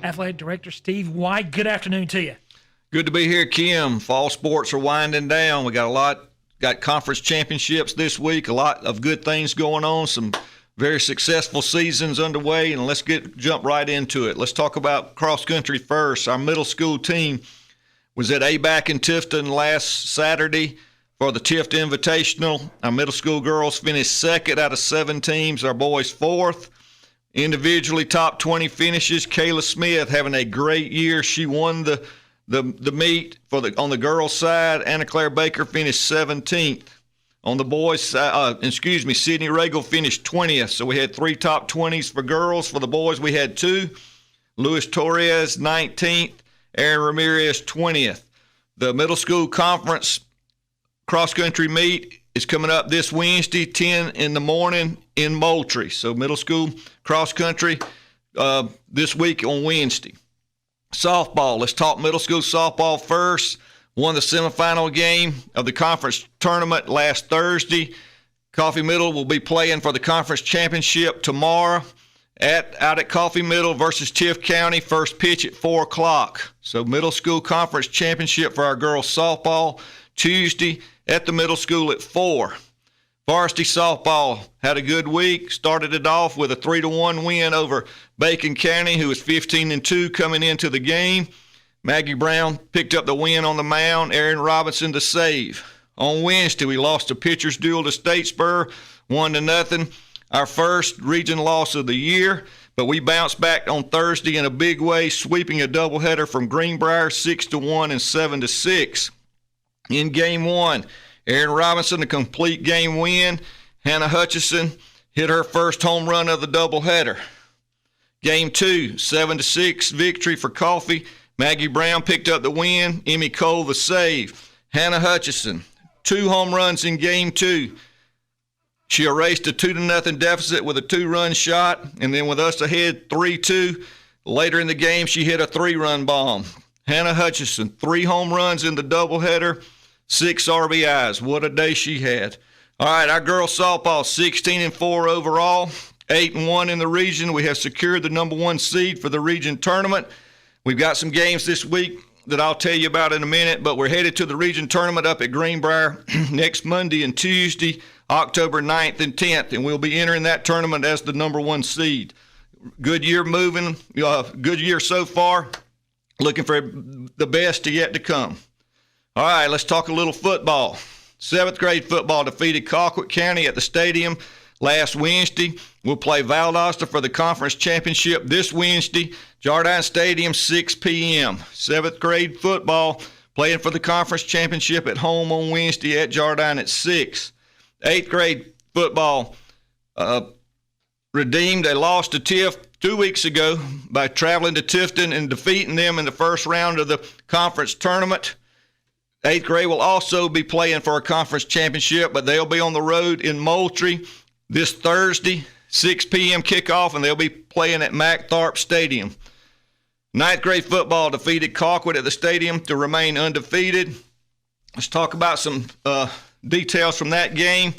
Athletic Director Steve White. Good afternoon to you. Good to be here, Kim. Fall sports are winding down. We got conference championships this week, a lot of good things going on, some very successful seasons underway, and let's jump right into it. Let's talk about cross country first. Our middle school team was at ABAC in Tifton last Saturday for the Tifton Invitational. Our middle school girls finished second out of 7 teams, our boys fourth. Individually, top 20 finishes. Kayla Smith having a great year. She won the meet on the girls' side. Anna Claire Baker finished 17th. On the boys' side, Sydney Regal finished 20th. So we had 3 top 20s for girls. For the boys, we had 2. Luis Torres, 19th. Aaron Ramirez, 20th. The middle school conference cross-country meet is coming up this Wednesday, 10 in the morning in Moultrie. So middle school cross-country this week on Wednesday. Softball. Let's talk middle school softball first. Won the semifinal game of the conference tournament last Thursday. Coffee Middle will be playing for the conference championship tomorrow out at Coffee Middle versus Tift County. First pitch at 4 o'clock. So middle school conference championship for our girls softball Tuesday at the middle school at 4. Varsity softball had a good week. Started it off with a 3-1 win over Bacon County, who was 15-2 coming into the game. Maggie Brown picked up the win on the mound. Aaron Robinson to save. On Wednesday, we lost a pitcher's duel to Statesboro, 1-0. Our first region loss of the year, but we bounced back on Thursday in a big way, sweeping a doubleheader from Greenbrier, 6-1 and 7-6. In Game 1, Aaron Robinson, a complete game win. Hannah Hutchison hit her first home run of the doubleheader. Game 2, 7-6 victory for Coffee. Maggie Brown picked up the win. Emmy Cole the save. Hannah Hutchison, 2 home runs in Game 2. She erased a 2-0 deficit with a 2-run shot, and then with us ahead 3-2, later in the game she hit a 3-run bomb. Hannah Hutchison, 3 home runs in the doubleheader, 6 RBIs. What a day she had. All right, our girls softball, 16-4 overall, 8-1 in the region. We have secured the number 1 seed for the region tournament. We've got some games this week that I'll tell you about in a minute, but we're headed to the region tournament up at Greenbrier next Monday and Tuesday, October 9th and 10th, and we'll be entering that tournament as the number 1 seed. Good year good year so far. Looking for the best yet to come. All right, let's talk a little football. 7th grade football defeated Colquitt County at the stadium last Wednesday. We'll play Valdosta for the conference championship this Wednesday, Jardine Stadium, 6 p.m. 7th grade football playing for the conference championship at home on Wednesday at Jardine at 6. 8th grade football redeemed a loss to Tift 2 weeks ago by traveling to Tifton and defeating them in the first round of the conference tournament. 8th grade will also be playing for a conference championship, but they'll be on the road in Moultrie this Thursday, 6 p.m. kickoff, and they'll be playing at Mac Tharp Stadium. 9th grade football defeated Colquitt at the stadium to remain undefeated. Let's talk about some details from that game.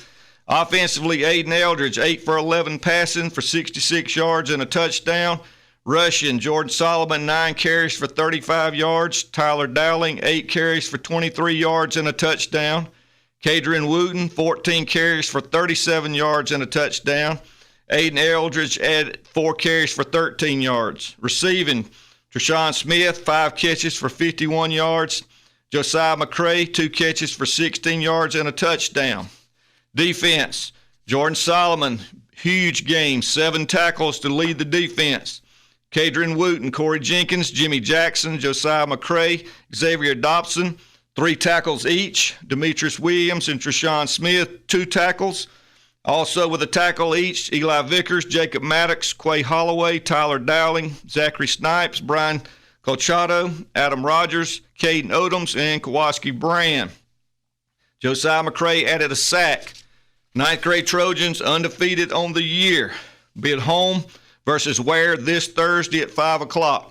Offensively, Aiden Eldridge, 8 for 11 passing for 66 yards and a touchdown. Rushing, Jordan Solomon, 9 carries for 35 yards. Tyler Dowling, 8 carries for 23 yards and a touchdown. Kadrian Wooten, 14 carries for 37 yards and a touchdown. Aiden Eldridge added 4 carries for 13 yards. Receiving, Treshawn Smith, 5 catches for 51 yards. Josiah McCray, 2 catches for 16 yards and a touchdown. Defense, Jordan Solomon, huge game, 7 tackles to lead the defense. Kadrian Wooten, Corey Jenkins, Jimmy Jackson, Josiah McCray, Xavier Dobson, 3 tackles each. Demetrius Williams and Treshawn Smith, 2 tackles. Also with a tackle each, Eli Vickers, Jacob Maddox, Quay Holloway, Tyler Dowling, Zachary Snipes, Brian Colchado, Adam Rogers, Caden Odoms, and Kowalski Brand. Josiah McCray added a sack. 9th grade Trojans undefeated on the year. Be at home versus Ware this Thursday at 5 o'clock.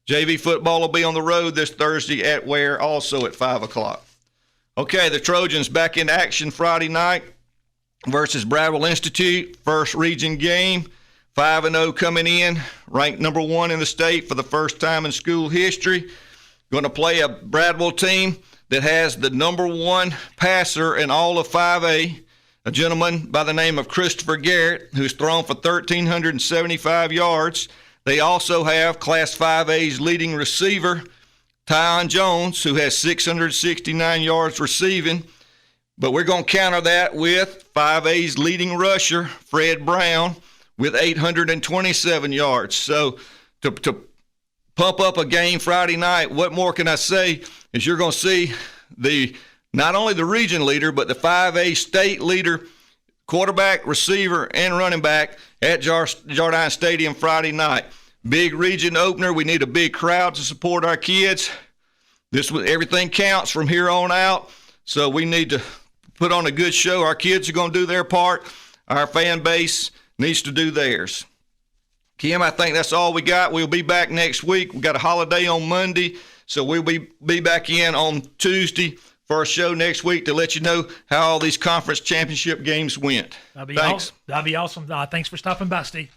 JV football will be on the road this Thursday at Ware, also at 5 o'clock. Okay, the Trojans back in action Friday night versus Bradwell Institute, first region game. 5-0 coming in, ranked number 1 in the state for the first time in school history. Going to play a Bradwell team that has the number 1 passer in all of 5A, a gentleman by the name of Christopher Garrett, who's thrown for 1,375 yards. They also have Class 5A's leading receiver, Tyon Jones, who has 669 yards receiving. But we're going to counter that with 5A's leading rusher, Fred Brown, with 827 yards. So to pump up a game Friday night, what more can I say is you're going to see not only the region leader, but the 5A state leader, quarterback, receiver, and running back at Jardine Stadium Friday night. Big region opener. We need a big crowd to support our kids. Everything counts from here on out, so we need to put on a good show. Our kids are going to do their part. Our fan base needs to do theirs. Kim, I think that's all we got. We'll be back next week. We got a holiday on Monday, so we'll be back in on Tuesday for a show next week to let you know how all these conference championship games went. That'd be Thanks. That'd be awesome. Thanks for stopping by, Steve.